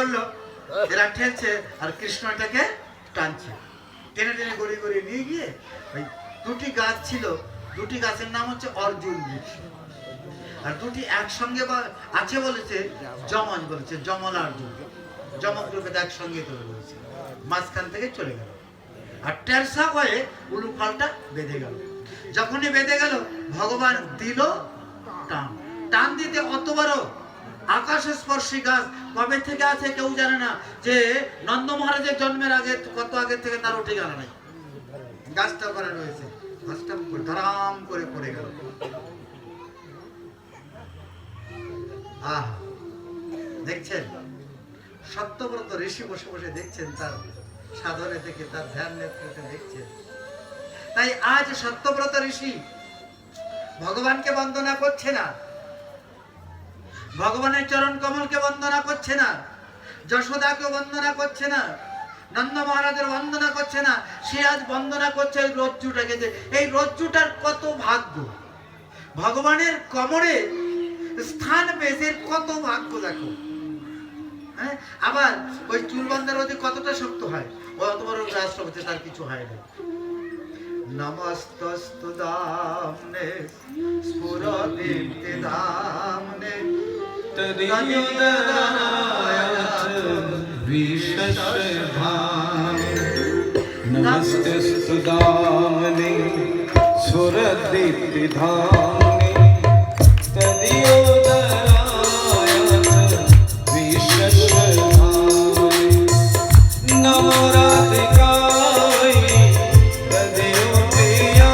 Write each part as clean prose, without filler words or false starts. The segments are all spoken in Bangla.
করলো, এরা ঠেলছে আর কৃষ্ণ এটাকে টানছে, টেনে টেনে গড়িয়ে গড়িয়ে নিয়ে গিয়ে ওই দুটি গাছ ছিল, দুটি গাছের নাম হচ্ছে অর্জুন বৃক্ষ, আর দুটি একসঙ্গে আছে বলেছে যমজ, বলেছে যমল অর্জুন, যমক রূপে একসঙ্গে তৈরি হয়েছে, মাঝখান থেকে চলে গেল আর টেরসা হয়ে উলু ফলটা বেঁধে গেল। যখনই বেঁধে গেল ভগবান দিল টান, টান দিতে অত বড় আকাশে স্পর্শী গাছ কবে থেকে আছে কেউ জানে না, যে নন্দ মহারাজের জন্মের আগে কত আগে থেকে তার উঠে গেল নাই, গাছটা করে রয়েছে, গাছটা ধরাম করে পড়ে গেল। আহ দেখছেন সত্যব্রত ঋষি বসে বসে দেখছেন, তার সাধনে থেকে তার ধ্যান নেতৃত্বে দেখছেন। তাই আজ সত্যব্রত ঋষি ভগবানকে বন্দনা করছে না, ভগবানের চরণ কমলকে বন্দনা করছে না, যশোদাকে বন্দনা করছে না, নন্দ মহারাজের বন্দনা করছে না, সে আজ বন্দনা করছে ওই রজ্জুটাকে। যে এই রজ্জুটার কত ভাগ্য, ভগবানের কমরে স্থান পেয়েছে, কত ভাগ্য দেখো। হ্যাঁ, আবার ওই চুলবান্ধার ওদের কতটা শক্ত হয়, ও অত বড় রাষ্ট্রপতি, তার কিছু হয় না। নমস্তস্তু দামনে স্ফুরদীপ্তি দামনে নমস্তস্তু দামনে স্ফুরদীপ্তি ধামনে তদিয়োদরায়াত বিশ্বস্বধামনে নমো রাধিকায় তদিয়োপ্রিয়ায়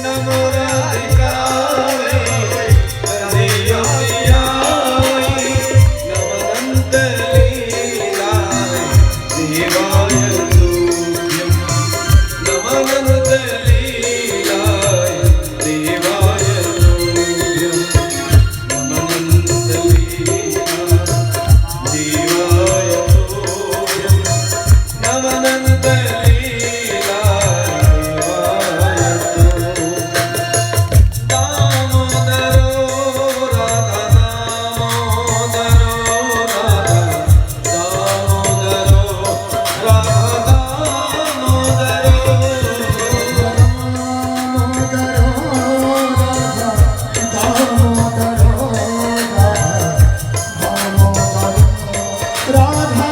নমো রাধিকায় তদিয়োপ্রিয়ায় নমনন্ত লীলায় দেবায় তুভ্যম নমনন্ত লীলায় দেবায় তুভ্যম নমনন্ত লীলায় দেবায় তুভ্যম নমনন্ত রাধা